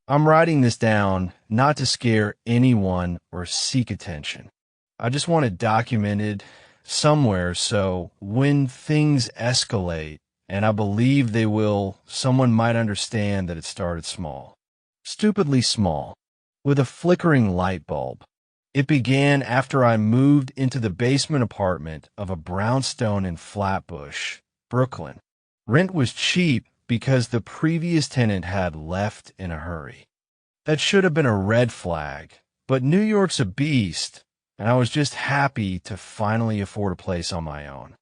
I'm writing this down not to scare anyone or seek attention. I just want it documented somewhere so when things escalate, and I believe they will, someone might understand that it started small. Stupidly small, with a flickering light bulb. It began after I moved into the basement apartment of a brownstone in Flatbush, Brooklyn. Rent was cheap because the previous tenant had left in a hurry. That should have been a red flag, but New York's a beast, and I was just happy to finally afford a place on my own.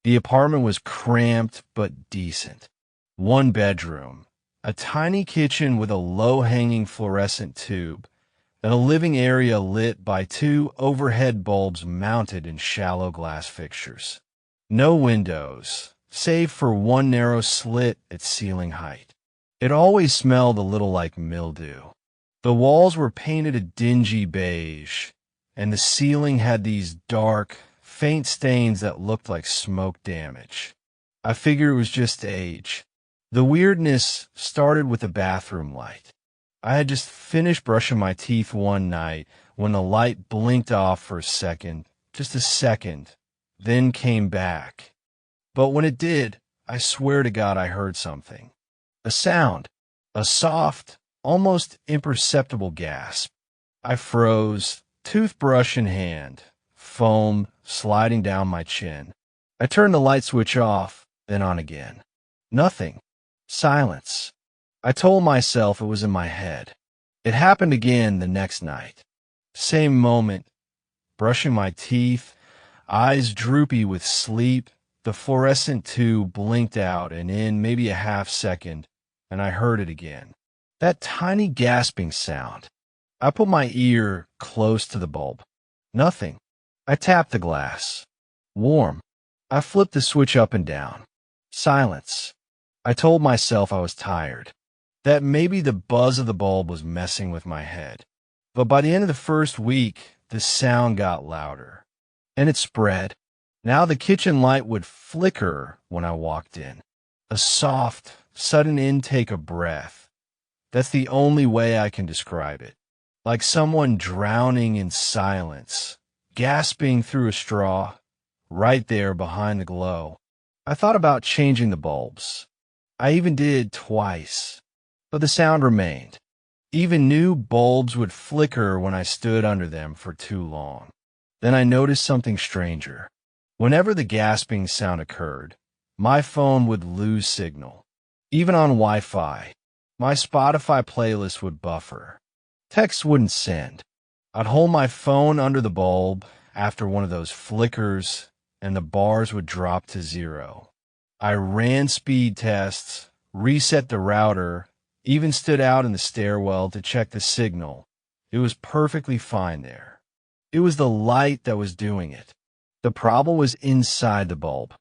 The apartment was cramped but decent. One bedroom, a tiny kitchen with a low-hanging fluorescent tube, and a living area lit by two overhead bulbs mounted in shallow glass fixtures. No windows, save for one narrow slit at ceiling height. It always smelled a little like mildew. The walls were painted a dingy beige, and the ceiling had these dark, faint stains that looked like smoke damage. I figured it was just age. The weirdness started with the bathroom light. I had just finished brushing my teeth one night when the light blinked off for a second, just a second, then came back. But when it did, I swear to God I heard something. A sound. A soft, almost imperceptible gasp. I froze, toothbrush in hand, foam sliding down my chin. I turned the light switch off, then on again. Nothing. Silence. I told myself it was in my head. It happened again the next night. Same moment. Brushing my teeth, eyes droopy with sleep, the fluorescent tube blinked out, and in maybe a half second, and I heard it again. That tiny gasping sound. I put my ear close to the bulb. Nothing. I tapped the glass. Warm. I flipped the switch up and down. Silence. I told myself I was tired, that maybe the buzz of the bulb was messing with my head. But by the end of the first week, the sound got louder. And it spread. Now the kitchen light would flicker when I walked in. A soft, sudden intake of breath. That's the only way I can describe it. Like someone drowning in silence, gasping through a straw, right there behind the glow. I thought about changing the bulbs. I even did twice, but the sound remained. Even new bulbs would flicker when I stood under them for too long. Then I noticed something stranger. Whenever the gasping sound occurred, my phone would lose signal. Even on Wi-Fi, my Spotify playlist would buffer. Texts wouldn't send. I'd hold my phone under the bulb after one of those flickers, and the bars would drop to 0. I ran speed tests, reset the router, even stood out in the stairwell to check the signal. It was perfectly fine there. It was the light that was doing it. The problem was inside the bulb.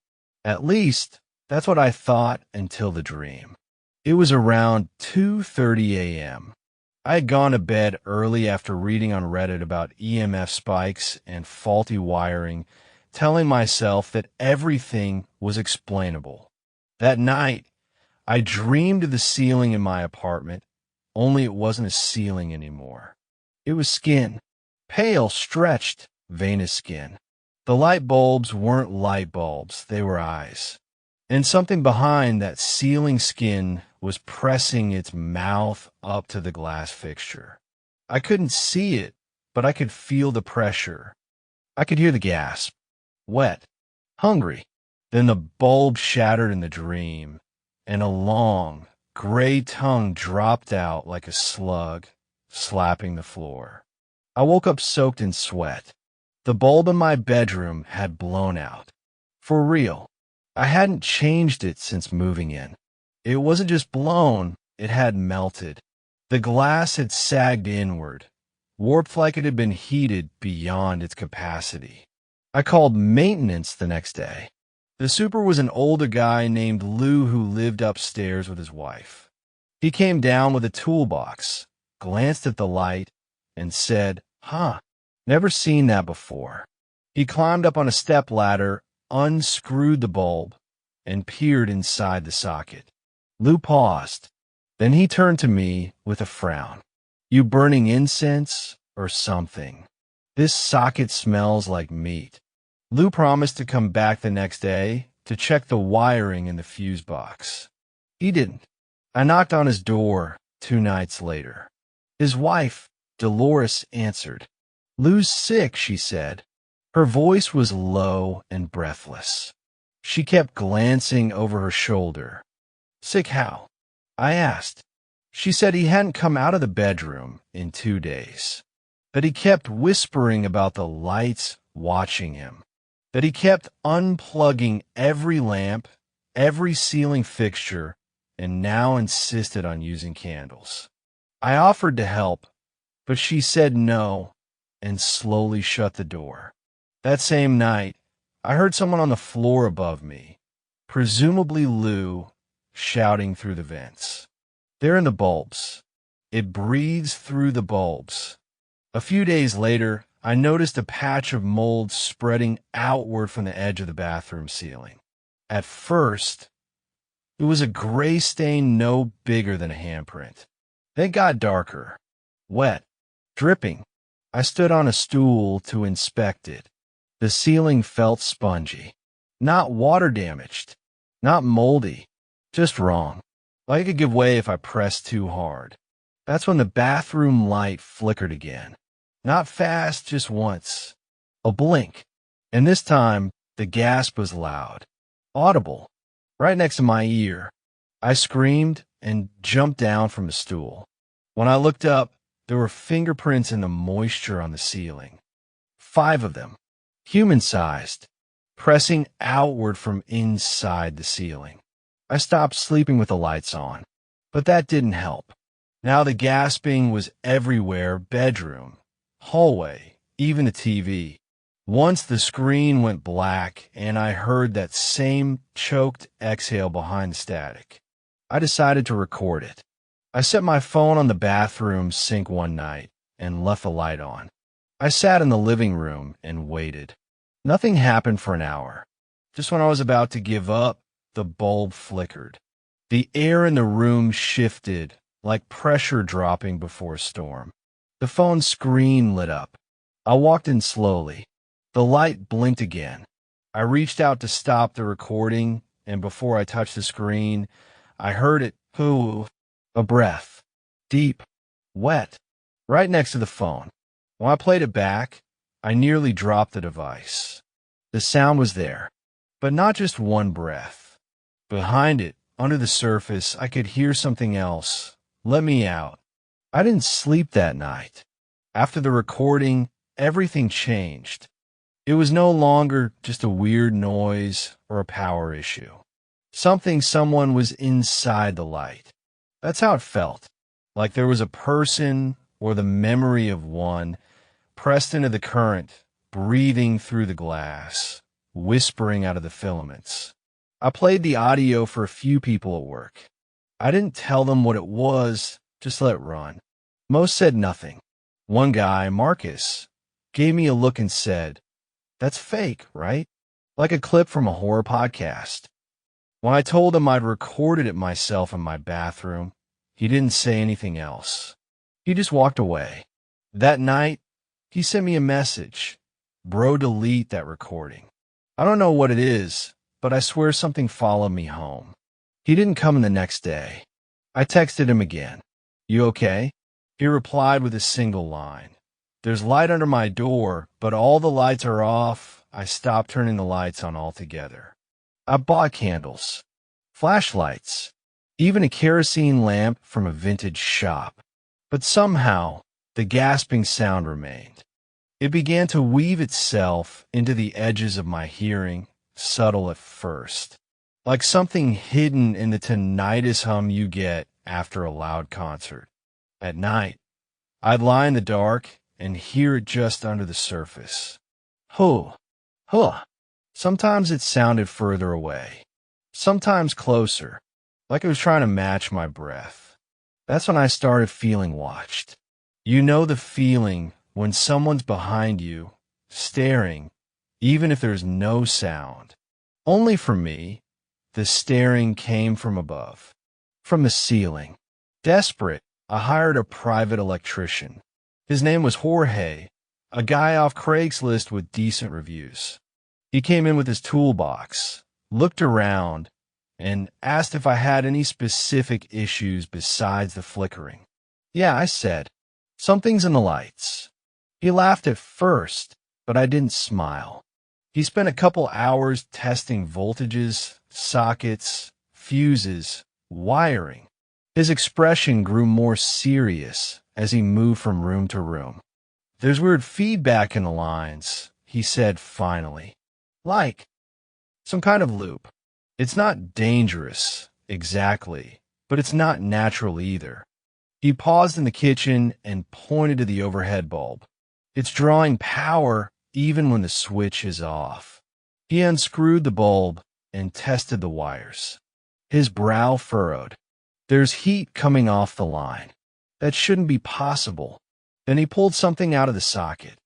At least, that's what I thought until the dream. It was around 2:30 a.m. I had gone to bed early after reading on Reddit about EMF spikes and faulty wiring, telling myself that everything was explainable. That night, I dreamed of the ceiling in my apartment, only it wasn't a ceiling anymore. It was skin. Pale, stretched, veinous skin. The light bulbs weren't light bulbs, they were eyes. And something behind that ceiling skin was pressing its mouth up to the glass fixture. I couldn't see it, but I could feel the pressure. I could hear the gasp. Wet. Hungry. Then the bulb shattered in the dream, and a long, gray tongue dropped out like a slug, slapping the floor. I woke up soaked in sweat. The bulb in my bedroom had blown out. For real. I hadn't changed it since moving in. It wasn't just blown, it had melted. The glass had sagged inward, warped like it had been heated beyond its capacity. I called maintenance the next day. The super was an older guy named Lou who lived upstairs with his wife. He came down with a toolbox, glanced at the light, and said, "Huh, never seen that before." He climbed up on a stepladder, unscrewed the bulb, and peered inside the socket. Lou paused. Then he turned to me with a frown. You burning incense or something? This socket smells like meat. Lou promised to come back the next day to check the wiring in the fuse box. He didn't. I knocked on his door 2 nights later. His wife, Dolores, answered. Lou's sick, she said. Her voice was low and breathless. She kept glancing over her shoulder. Sick how? I asked. She said he hadn't come out of the bedroom in 2 days. That he kept whispering about the lights watching him. That he kept unplugging every lamp, every ceiling fixture, and now insisted on using candles. I offered to help, but she said no and slowly shut the door. That same night, I heard someone on the floor above me, presumably Lou, shouting through the vents. They're in the bulbs. It breathes through the bulbs. A few days later, I noticed a patch of mold spreading outward from the edge of the bathroom ceiling. At first, it was a gray stain no bigger than a handprint. Then it got darker, wet, dripping. I stood on a stool to inspect it. The ceiling felt spongy, not water damaged, not moldy, just wrong. Like it could give way if I pressed too hard. That's when the bathroom light flickered again. Not fast, just once. A blink. And this time, the gasp was loud, audible, right next to my ear. I screamed and jumped down from the stool. When I looked up, there were fingerprints in the moisture on the ceiling. 5 of them, human-sized, pressing outward from inside the ceiling. I stopped sleeping with the lights on, but that didn't help. Now the gasping was everywhere, bedroom, hallway, even the TV. Once the screen went black and I heard that same choked exhale behind the static. I decided to record it. I set my phone on the bathroom sink one night and left the light on. I sat in the living room and waited. Nothing happened for an hour. Just when I was about to give up, the bulb flickered. The air in the room shifted, like pressure dropping before a storm. The phone screen lit up. I walked in slowly. The light blinked again. I reached out to stop the recording, and before I touched the screen, I heard it poo, a breath, deep, wet, right next to the phone. When I played it back, I nearly dropped the device. The sound was there, but not just one breath. Behind it, under the surface, I could hear something else. Let me out. I didn't sleep that night. After the recording, everything changed. It was no longer just a weird noise or a power issue. Someone was inside the light. That's how it felt. Like there was a person or the memory of one pressed into the current, breathing through the glass, whispering out of the filaments. I played the audio for a few people at work. I didn't tell them what it was, just let it run. Most said nothing. One guy, Marcus, gave me a look and said, "That's fake, right? Like a clip from a horror podcast." When I told him I'd recorded it myself in my bathroom, he didn't say anything else. He just walked away. That night, he sent me a message. Bro, delete that recording. I don't know what it is, but I swear something followed me home. He didn't come the next day. I texted him again. You okay? He replied with a single line. There's light under my door, but all the lights are off. I stopped turning the lights on altogether. I bought candles, flashlights, even a kerosene lamp from a vintage shop. But somehow, the gasping sound remained. It began to weave itself into the edges of my hearing, subtle at first, like something hidden in the tinnitus hum you get after a loud concert. At night, I'd lie in the dark and hear it just under the surface. Huh, huh. Sometimes it sounded further away, sometimes closer, like it was trying to match my breath. That's when I started feeling watched. You know the feeling when someone's behind you, staring, even if there's no sound. Only for me, the staring came from above, from the ceiling. Desperate, I hired a private electrician. His name was Jorge, a guy off Craigslist with decent reviews. He came in with his toolbox, looked around, and asked if I had any specific issues besides the flickering. Yeah, I said, something's in the lights. He laughed at first, but I didn't smile. He spent a couple hours testing voltages, sockets, fuses, wiring. His expression grew more serious as he moved from room to room. There's weird feedback in the lines, he said finally. Like some kind of loop. It's not dangerous, exactly, but it's not natural either. He paused in the kitchen and pointed to the overhead bulb. It's drawing power even when the switch is off. He unscrewed the bulb and tested the wires. His brow furrowed. There's heat coming off the line. That shouldn't be possible. Then he pulled something out of the socket.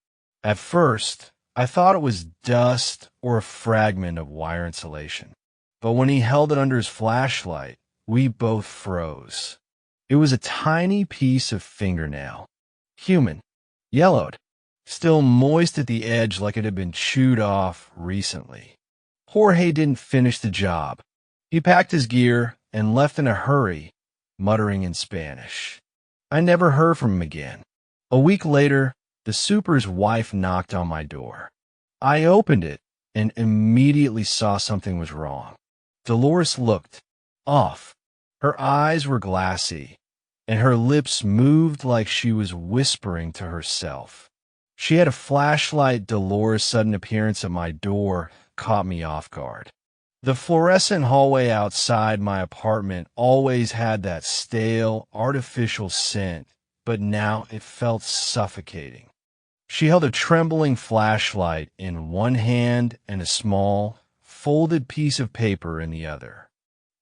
At first, I thought it was dust or a fragment of wire insulation. But when he held it under his flashlight, we both froze. It was a tiny piece of fingernail. Human. Yellowed. Still moist at the edge like it had been chewed off recently. Jorge didn't finish the job. He packed his gear and left in a hurry, muttering in Spanish. I never heard from him again. A week later, the super's wife knocked on my door. I opened it and immediately saw something was wrong. Dolores looked off. Her eyes were glassy, and her lips moved like she was whispering to herself. She had a flashlight. Dolores' sudden appearance at my door caught me off guard. The fluorescent hallway outside my apartment always had that stale, artificial scent, but now it felt suffocating. She held a trembling flashlight in one hand and a small, folded piece of paper in the other.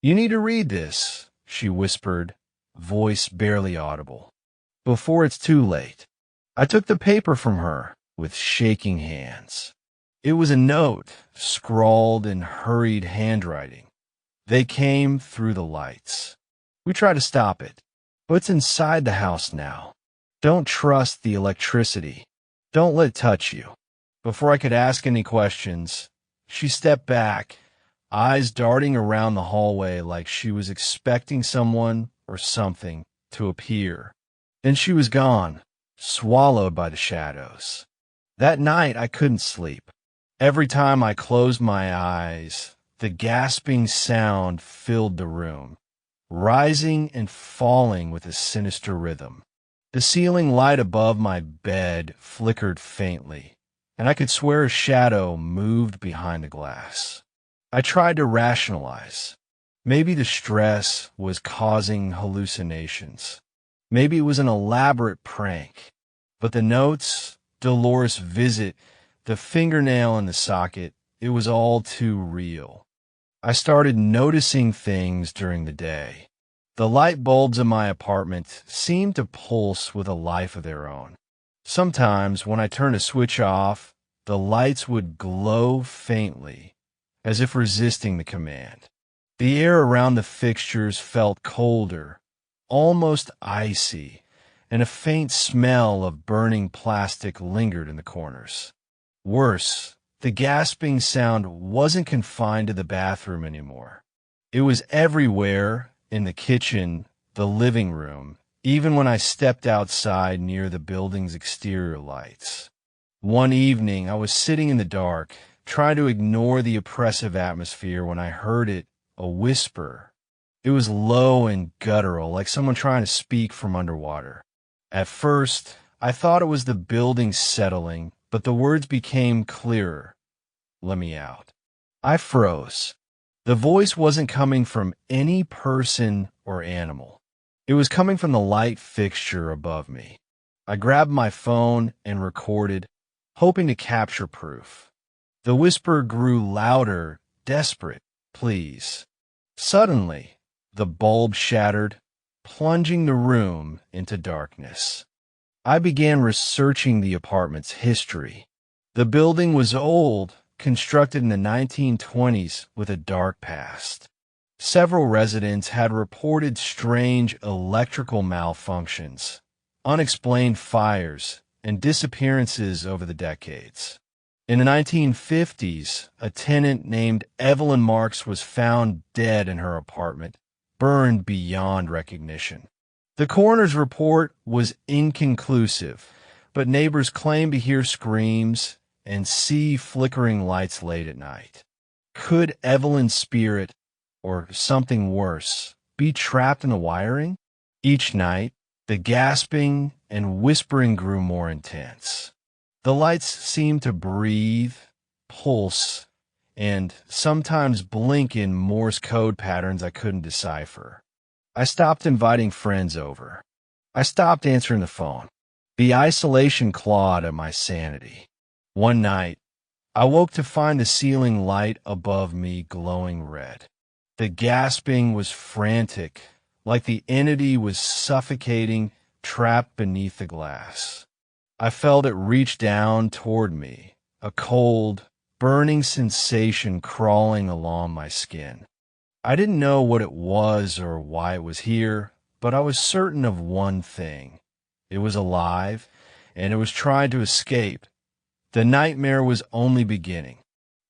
You need to read this, she whispered, voice barely audible, before it's too late. I took the paper from her with shaking hands. It was a note, scrawled in hurried handwriting. They came through the lights. We tried to stop it, but it's inside the house now. Don't trust the electricity. Don't let it touch you. Before I could ask any questions, she stepped back, eyes darting around the hallway like she was expecting someone or something to appear. Then she was gone, swallowed by the shadows. That night I couldn't sleep. Every time I closed my eyes, the gasping sound filled the room, rising and falling with a sinister rhythm. The ceiling light above my bed flickered faintly, and I could swear a shadow moved behind the glass. I tried to rationalize. Maybe the stress was causing hallucinations. Maybe it was an elaborate prank. But the notes, Dolores' visit, the fingernail in the socket, it was all too real. I started noticing things during the day. The light bulbs in my apartment seemed to pulse with a life of their own. Sometimes, when I turned a switch off, the lights would glow faintly, as if resisting the command. The air around the fixtures felt colder, almost icy, and a faint smell of burning plastic lingered in the corners. Worse, the gasping sound wasn't confined to the bathroom anymore. It was everywhere, in the kitchen, the living room, even when I stepped outside near the building's exterior lights. One evening, I was sitting in the dark, trying to ignore the oppressive atmosphere when I heard it, a whisper. It was low and guttural, like someone trying to speak from underwater. At first, I thought it was the building settling, but the words became clearer. Let me out. I froze. The voice wasn't coming from any person or animal. It was coming from the light fixture above me. I grabbed my phone and recorded, hoping to capture proof. The whisper grew louder, desperate. Please. Suddenly, the bulb shattered, plunging the room into darkness. I began researching the apartment's history. The building was old, constructed in the 1920s with a dark past. Several residents had reported strange electrical malfunctions, unexplained fires, and disappearances over the decades. In the 1950s, a tenant named Evelyn Marks was found dead in her apartment, burned beyond recognition. The coroner's report was inconclusive, but neighbors claimed to hear screams and see flickering lights late at night. Could Evelyn's spirit, or something worse, be trapped in the wiring? Each night, the gasping and whispering grew more intense. The lights seemed to breathe, pulse, and sometimes blink in Morse code patterns I couldn't decipher. I stopped inviting friends over. I stopped answering the phone. The isolation clawed at my sanity. One night, I woke to find the ceiling light above me glowing red. The gasping was frantic, like the entity was suffocating, trapped beneath the glass. I felt it reach down toward me, a cold, burning sensation crawling along my skin. I didn't know what it was or why it was here, but I was certain of one thing. It was alive, and it was trying to escape. The nightmare was only beginning.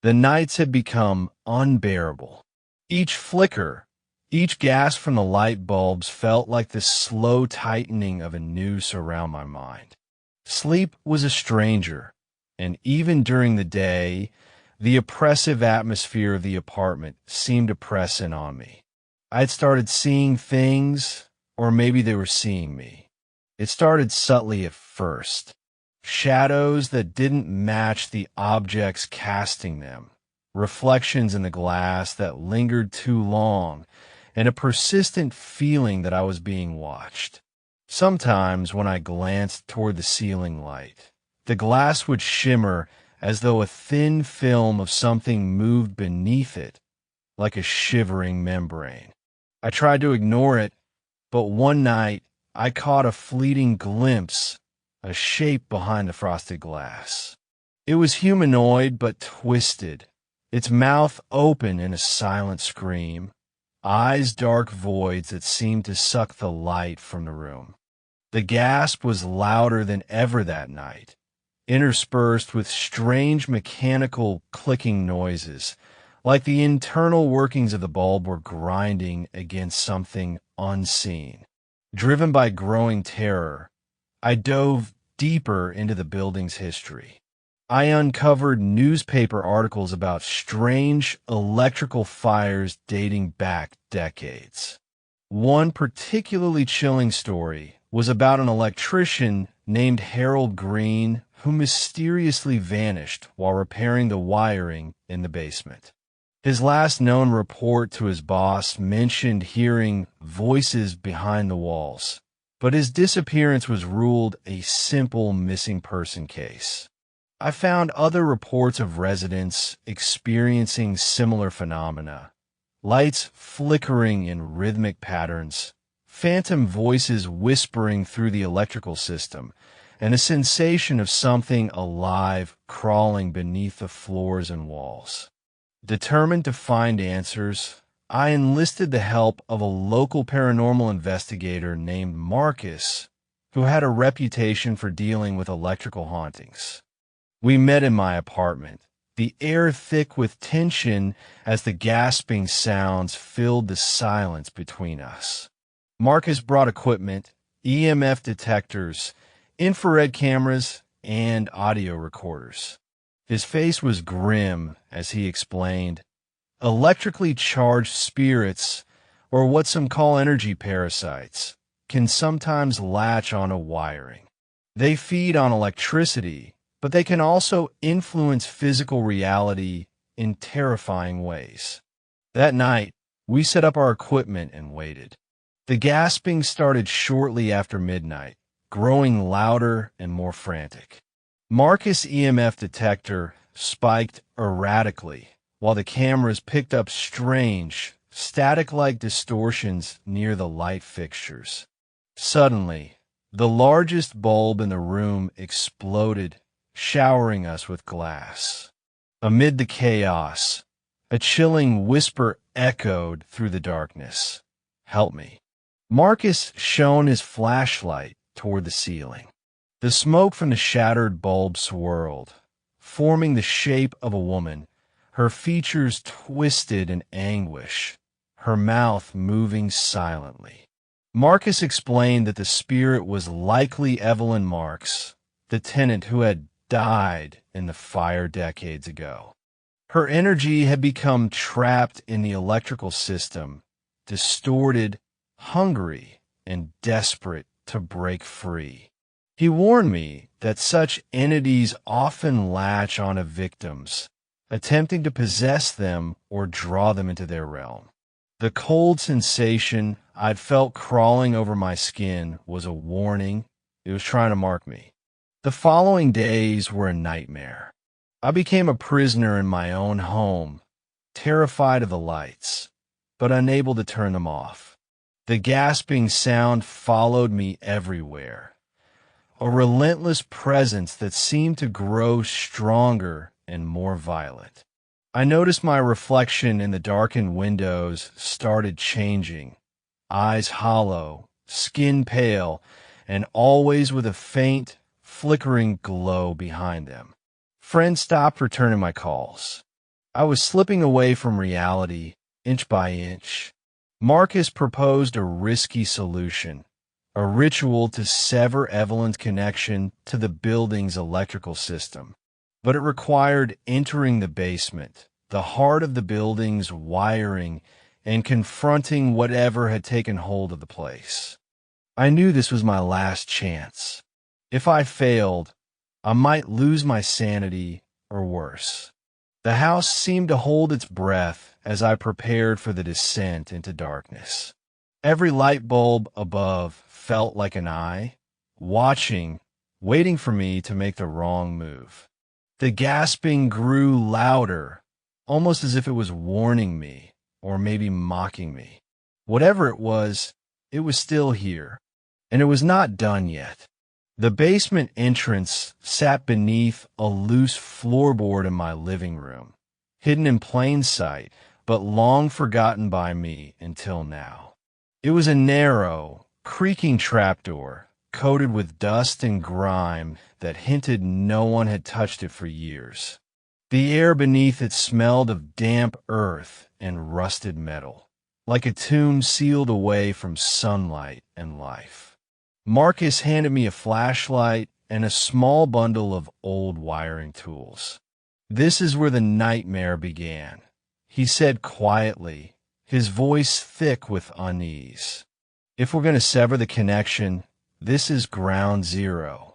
The nights had become unbearable. Each flicker, each gasp from the light bulbs felt like the slow tightening of a noose around my mind. Sleep was a stranger, and even during the day, the oppressive atmosphere of the apartment seemed to press in on me. I had started seeing things, or maybe they were seeing me. It started subtly at first. Shadows that didn't match the objects casting them, reflections in the glass that lingered too long, and a persistent feeling that I was being watched. Sometimes when I glanced toward the ceiling light, the glass would shimmer as though a thin film of something moved beneath it, like a shivering membrane. I tried to ignore it, but one night I caught a fleeting glimpse, a shape behind the frosted glass. It was humanoid but twisted, its mouth open in a silent scream, eyes dark voids that seemed to suck the light from the room. The gasp was louder than ever that night, interspersed with strange mechanical clicking noises, like the internal workings of the bulb were grinding against something unseen. Driven by growing terror, I dove deeper into the building's history. I uncovered newspaper articles about strange electrical fires dating back decades. One particularly chilling story was about an electrician named Harold Green who mysteriously vanished while repairing the wiring in the basement. His last known report to his boss mentioned hearing voices behind the walls, but his disappearance was ruled a simple missing person case. I found other reports of residents experiencing similar phenomena, lights flickering in rhythmic patterns, phantom voices whispering through the electrical system, and a sensation of something alive crawling beneath the floors and walls. Determined to find answers, I enlisted the help of a local paranormal investigator named Marcus, who had a reputation for dealing with electrical hauntings. We met in my apartment, the air thick with tension as the gasping sounds filled the silence between us. Marcus brought equipment, EMF detectors, infrared cameras, and audio recorders. His face was grim as he explained, electrically charged spirits, or what some call energy parasites, can sometimes latch onto wiring. They feed on electricity, but they can also influence physical reality in terrifying ways. That night, we set up our equipment and waited. The gasping started shortly after midnight, growing louder and more frantic. Marcus' EMF detector spiked erratically, while the cameras picked up strange, static-like distortions near the light fixtures. Suddenly, the largest bulb in the room exploded, showering us with glass. Amid the chaos, A chilling whisper echoed through the darkness. "Help me." Marcus shone his flashlight toward the ceiling. The smoke from the shattered bulb swirled, forming the shape of a woman, her features twisted in anguish, her mouth moving silently. Marcus explained that the spirit was likely Evelyn Marks, the tenant who had died in the fire decades ago. Her energy had become trapped in the electrical system, distorted, hungry, and desperate to break free. He warned me that such entities often latch onto victims, attempting to possess them or draw them into their realm. The cold sensation I'd felt crawling over my skin was a warning. It was trying to mark me. The following days were a nightmare. I became a prisoner in my own home, terrified of the lights, but unable to turn them off. The gasping sound followed me everywhere, a relentless presence that seemed to grow stronger and more violent. I noticed my reflection in the darkened windows started changing, eyes hollow, skin pale, and always with a faint, flickering glow behind them. Friends stopped returning my calls. I was slipping away from reality, inch by inch. Marcus proposed a risky solution, a ritual to sever Evelyn's connection to the building's electrical system. But it required entering the basement, the heart of the building's wiring, and confronting whatever had taken hold of the place. I knew this was my last chance. If I failed, I might lose my sanity or worse. The house seemed to hold its breath as I prepared for the descent into darkness. Every light bulb above felt like an eye, watching, waiting for me to make the wrong move. The gasping grew louder, almost as if it was warning me, or maybe mocking me. Whatever it was still here, and it was not done yet. The basement entrance sat beneath a loose floorboard in my living room, hidden in plain sight, but long forgotten by me until now. It was a narrow, creaking trapdoor, coated with dust and grime that hinted no one had touched it for years. The air beneath it smelled of damp earth and rusted metal, like a tomb sealed away from sunlight and life. Marcus handed me a flashlight and a small bundle of old wiring tools. "This is where the nightmare began," he said quietly, his voice thick with unease. "If we're going to sever the connection, this is ground zero."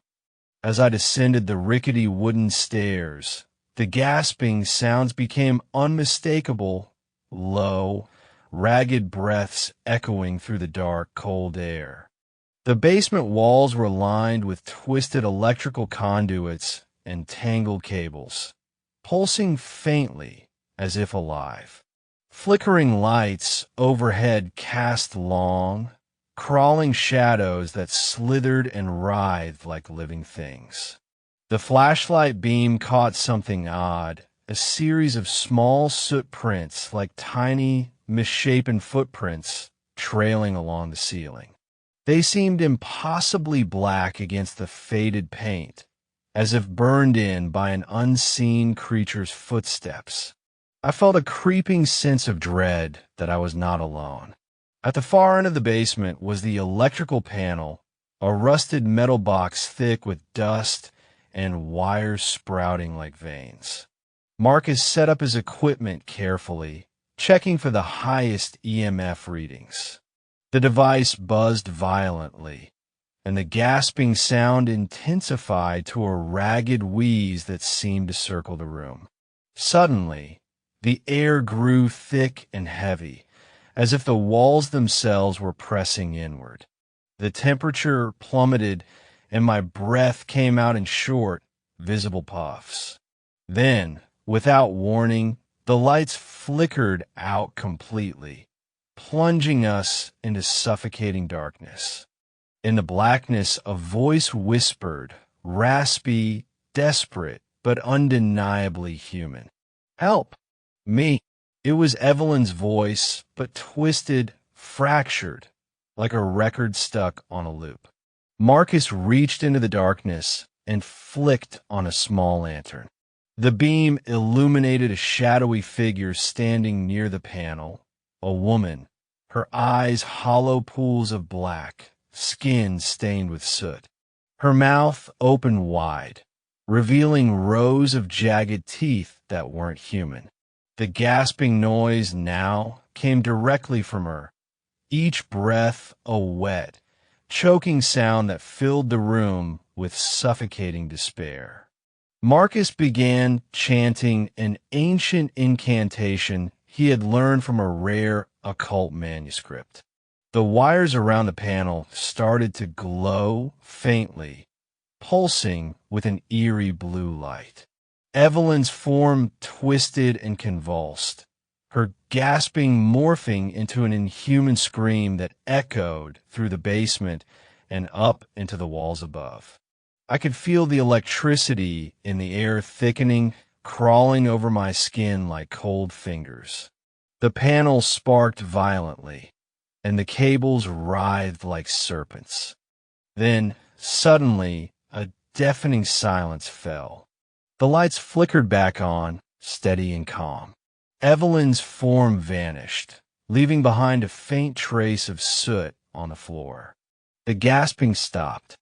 As I descended the rickety wooden stairs, the gasping sounds became unmistakable, low, ragged breaths echoing through the dark, cold air. The basement walls were lined with twisted electrical conduits and tangled cables, pulsing faintly as if alive. Flickering lights overhead cast long, crawling shadows that slithered and writhed like living things. The flashlight beam caught something odd, a series of small soot prints like tiny, misshapen footprints trailing along the ceiling. They seemed impossibly black against the faded paint, as if burned in by an unseen creature's footsteps. I felt a creeping sense of dread that I was not alone. At the far end of the basement was the electrical panel, a rusted metal box thick with dust and wires sprouting like veins. Marcus set up his equipment carefully, checking for the highest EMF readings. The device buzzed violently, and the gasping sound intensified to a ragged wheeze that seemed to circle the room. Suddenly, the air grew thick and heavy, as if the walls themselves were pressing inward. The temperature plummeted, and my breath came out in short, visible puffs. Then, without warning, the lights flickered out completely, plunging us into suffocating darkness. In the blackness, a voice whispered, raspy, desperate, but undeniably human. "Help! Me!" It was Evelyn's voice, but twisted, fractured, like a record stuck on a loop. Marcus reached into the darkness and flicked on a small lantern. The beam illuminated a shadowy figure standing near the panel, a woman, her eyes hollow pools of black, skin stained with soot. Her mouth open wide, revealing rows of jagged teeth that weren't human. The gasping noise now came directly from her, each breath a wet, choking sound that filled the room with suffocating despair. Marcus began chanting an ancient incantation he had learned from a rare occult manuscript. The wires around the panel started to glow faintly, pulsing with an eerie blue light. Evelyn's form twisted and convulsed, her gasping morphing into an inhuman scream that echoed through the basement and up into the walls above. I could feel the electricity in the air thickening, crawling over my skin like cold fingers. The panel sparked violently, and the cables writhed like serpents. Then, suddenly, a deafening silence fell. The lights flickered back on, steady and calm. Evelyn's form vanished, leaving behind a faint trace of soot on the floor. The gasping stopped.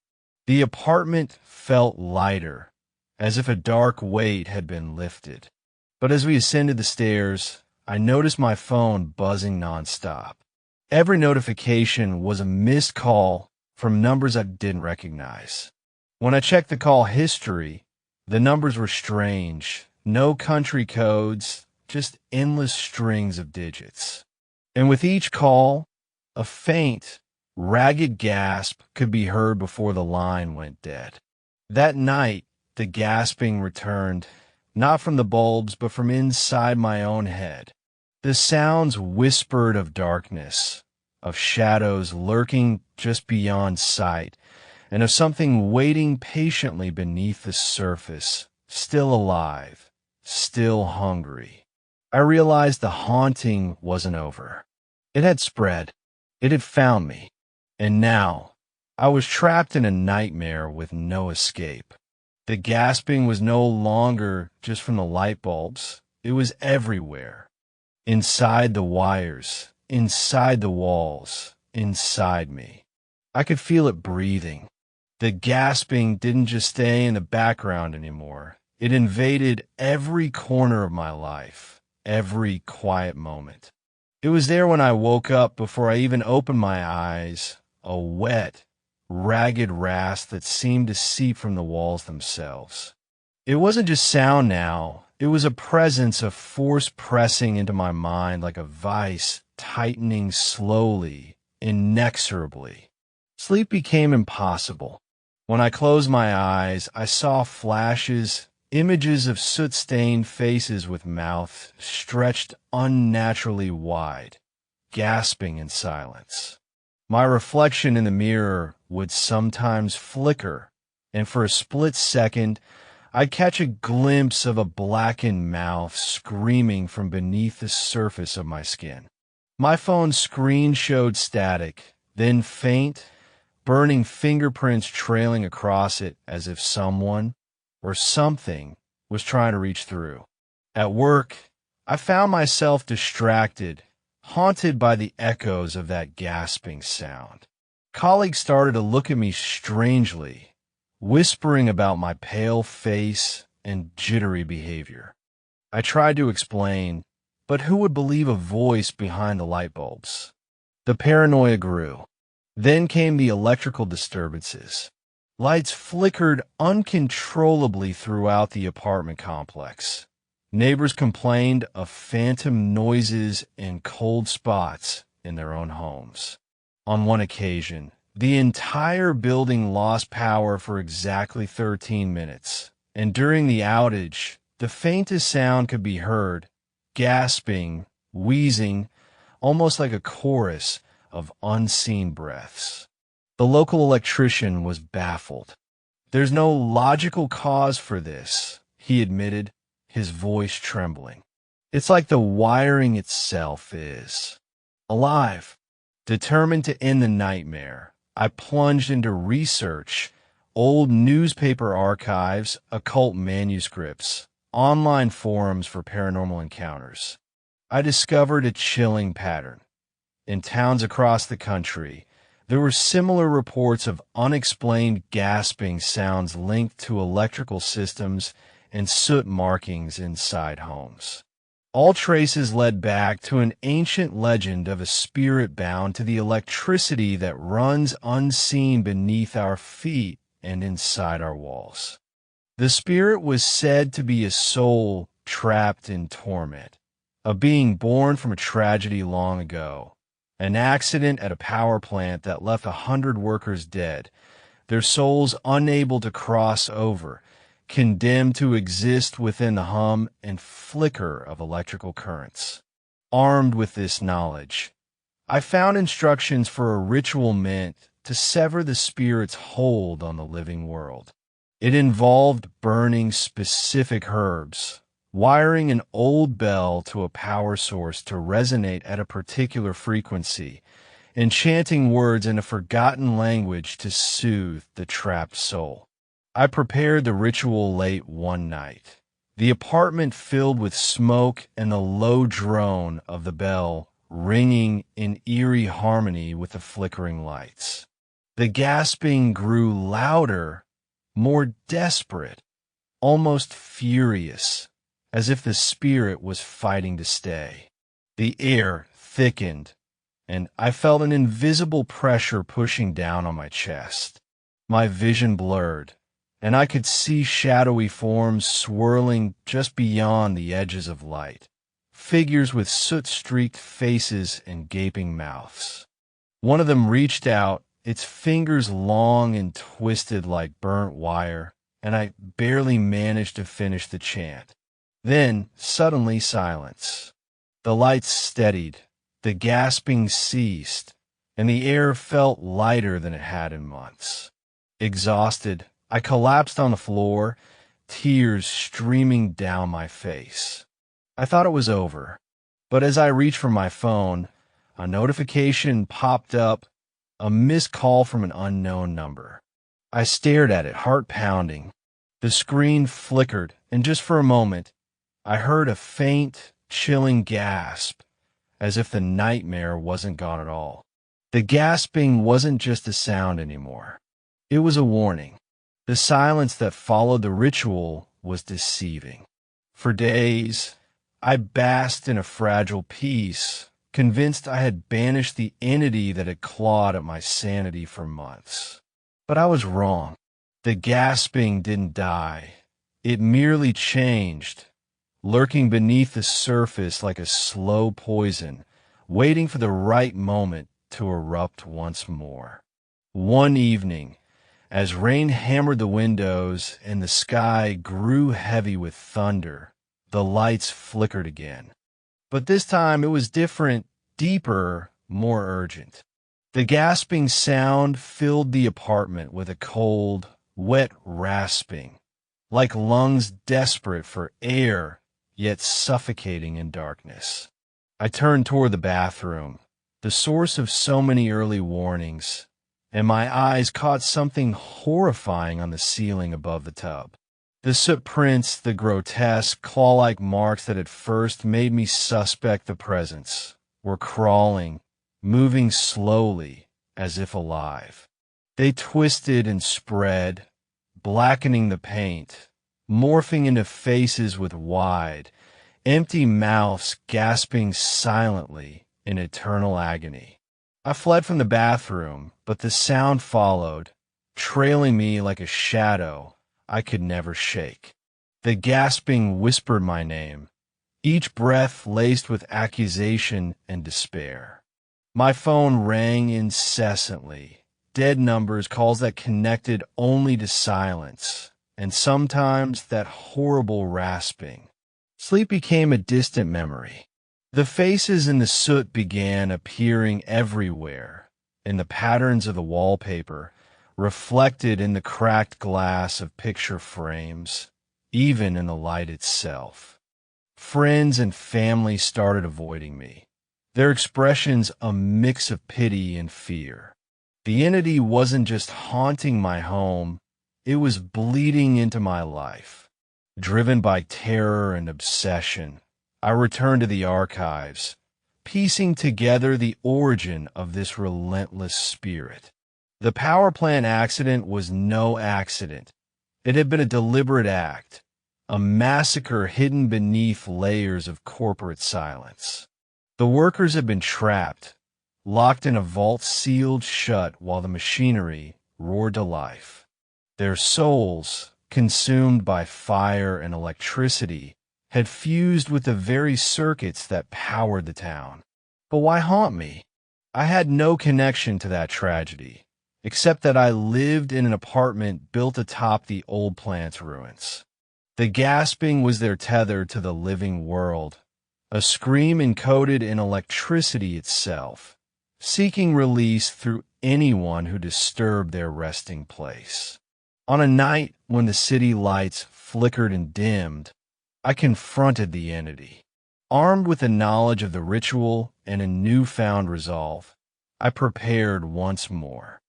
The apartment felt lighter, as if a dark weight had been lifted. But as we ascended the stairs, I noticed my phone buzzing nonstop. Every notification was a missed call from numbers I didn't recognize. When I checked the call history, the numbers were strange. No country codes, just endless strings of digits. And with each call, a faint, ragged gasp could be heard before the line went dead. That night, the gasping returned, not from the bulbs, but from inside my own head. The sounds whispered of darkness, of shadows lurking just beyond sight, and of something waiting patiently beneath the surface, still alive, still hungry. I realized the haunting wasn't over. It had spread. It had found me. And now, I was trapped in a nightmare with no escape. The gasping was no longer just from the light bulbs. It was everywhere. Inside the wires, inside the walls, inside me. I could feel it breathing. The gasping didn't just stay in the background anymore. It invaded every corner of my life, every quiet moment. It was there when I woke up before I even opened my eyes, a wet, ragged rasp that seemed to seep from the walls themselves. It wasn't just sound now. It was a presence of force pressing into my mind like a vice, tightening slowly, inexorably. Sleep became impossible. When I closed my eyes, I saw flashes, images of soot-stained faces with mouths stretched unnaturally wide, gasping in silence. My reflection in the mirror would sometimes flicker, and for a split second, I'd catch a glimpse of a blackened mouth screaming from beneath the surface of my skin. My phone's screen showed static, then faint, burning fingerprints trailing across it as if someone or something was trying to reach through. At work, I found myself distracted, haunted by the echoes of that gasping sound. Colleagues started to look at me strangely, whispering about my pale face and jittery behavior. I tried to explain, but who would believe a voice behind the light bulbs? The paranoia grew. Then came the electrical disturbances. Lights flickered uncontrollably throughout the apartment complex. Neighbors complained of phantom noises and cold spots in their own homes. On one occasion, the entire building lost power for exactly 13 minutes, and during the outage, the faintest sound could be heard, gasping, wheezing, almost like a chorus of unseen breaths. The local electrician was baffled. "There's no logical cause for this," he admitted, his voice trembling. It's like the wiring itself is alive. Determined to end the nightmare, I plunged into research, old newspaper archives, occult manuscripts, online forums for paranormal encounters. I discovered a chilling pattern. In towns across the country, there were similar reports of unexplained gasping sounds linked to electrical systems and soot markings inside homes. All traces led back to an ancient legend of a spirit bound to the electricity that runs unseen beneath our feet and inside our walls. The spirit was said to be a soul trapped in torment, a being born from a tragedy long ago, an accident at a power plant that left 100 workers dead, their souls unable to cross over, condemned to exist within the hum and flicker of electrical currents. Armed with this knowledge, I found instructions for a ritual meant to sever the spirit's hold on the living world. It involved burning specific herbs, wiring an old bell to a power source to resonate at a particular frequency, and chanting words in a forgotten language to soothe the trapped soul. I prepared the ritual late one night, the apartment filled with smoke and the low drone of the bell ringing in eerie harmony with the flickering lights. The gasping grew louder, more desperate, almost furious, as if the spirit was fighting to stay. The air thickened, and I felt an invisible pressure pushing down on my chest. My vision blurred, and I could see shadowy forms swirling just beyond the edges of light, figures with soot-streaked faces and gaping mouths. One of them reached out, its fingers long and twisted like burnt wire, and I barely managed to finish the chant. Then, suddenly, silence. The lights steadied, the gasping ceased, and the air felt lighter than it had in months. Exhausted, I collapsed on the floor, tears streaming down my face. I thought it was over, but as I reached for my phone, a notification popped up, a missed call from an unknown number. I stared at it, heart pounding. The screen flickered, and just for a moment, I heard a faint, chilling gasp, as if the nightmare wasn't gone at all. The gasping wasn't just a sound anymore. It was a warning. The silence that followed the ritual was deceiving. For days, I basked in a fragile peace, convinced I had banished the entity that had clawed at my sanity for months. But I was wrong. The gasping didn't die. It merely changed, lurking beneath the surface like a slow poison, waiting for the right moment to erupt once more. One evening, as rain hammered the windows and the sky grew heavy with thunder, the lights flickered again. But this time it was different, deeper, more urgent. The gasping sound filled the apartment with a cold, wet rasping, like lungs desperate for air, yet suffocating in darkness. I turned toward the bathroom, the source of so many early warnings, and my eyes caught something horrifying on the ceiling above the tub. The soot prints, the grotesque, claw-like marks that at first made me suspect the presence, were crawling, moving slowly, as if alive. They twisted and spread, blackening the paint, morphing into faces with wide, empty mouths gasping silently in eternal agony. I fled from the bathroom, but the sound followed, trailing me like a shadow I could never shake. The gasping whispered my name, each breath laced with accusation and despair. My phone rang incessantly, dead numbers, calls that connected only to silence, and sometimes that horrible rasping. Sleep became a distant memory. The faces in the soot began appearing everywhere, in the patterns of the wallpaper, reflected in the cracked glass of picture frames, even in the light itself. Friends and family started avoiding me, their expressions a mix of pity and fear. The entity wasn't just haunting my home, it was bleeding into my life. Driven by terror and obsession, I returned to the archives, piecing together the origin of this relentless spirit. The power plant accident was no accident. It had been a deliberate act, a massacre hidden beneath layers of corporate silence. The workers had been trapped, locked in a vault sealed shut while the machinery roared to life. Their souls, consumed by fire and electricity, had fused with the very circuits that powered the town. But why haunt me? I had no connection to that tragedy, except that I lived in an apartment built atop the old plant's ruins. The gasping was their tether to the living world, a scream encoded in electricity itself, seeking release through anyone who disturbed their resting place. On a night when the city lights flickered and dimmed, I confronted the entity. Armed with the knowledge of the ritual and a newfound resolve, I prepared once more.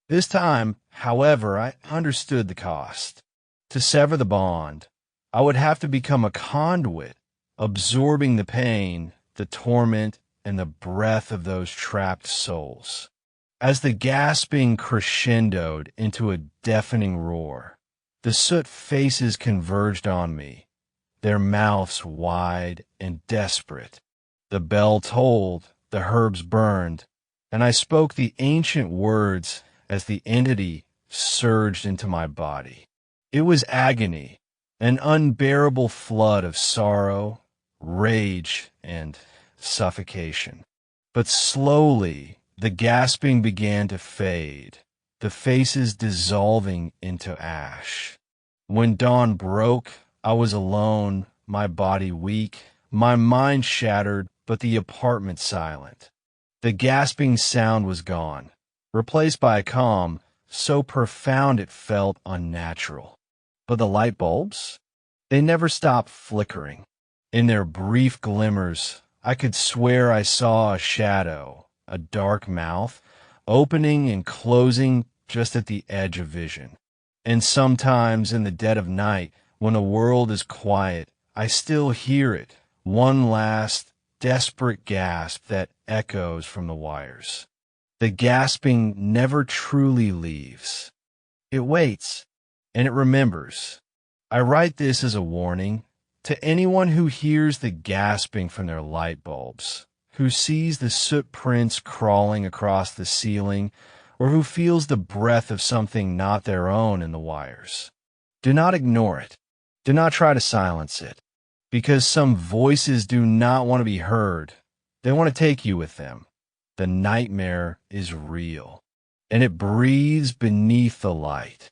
This time, however, I understood the cost. To sever the bond, I would have to become a conduit, absorbing the pain, the torment, and the breath of those trapped souls. As the gasping crescendoed into a deafening roar, the soot faces converged on me, their mouths wide and desperate. The bell tolled, the herbs burned, and I spoke the ancient words as the entity surged into my body. It was agony, an unbearable flood of sorrow, rage, and suffocation. But slowly, the gasping began to fade, the faces dissolving into ash. When dawn broke, I was alone, my body weak, my mind shattered, but the apartment silent. The gasping sound was gone, replaced by a calm so profound it felt unnatural. But the light bulbs? They never stopped flickering. In their brief glimmers, I could swear I saw a shadow, a dark mouth, opening and closing just at the edge of vision. And sometimes in the dead of night, when the world is quiet, I still hear it, one last, desperate gasp that echoes from the wires. The gasping never truly leaves. It waits, and it remembers. I write this as a warning to anyone who hears the gasping from their light bulbs, who sees the soot prints crawling across the ceiling, or who feels the breath of something not their own in the wires. Do not ignore it. Do not try to silence it, because some voices do not want to be heard. They want to take you with them. The nightmare is real, and it breathes beneath the light.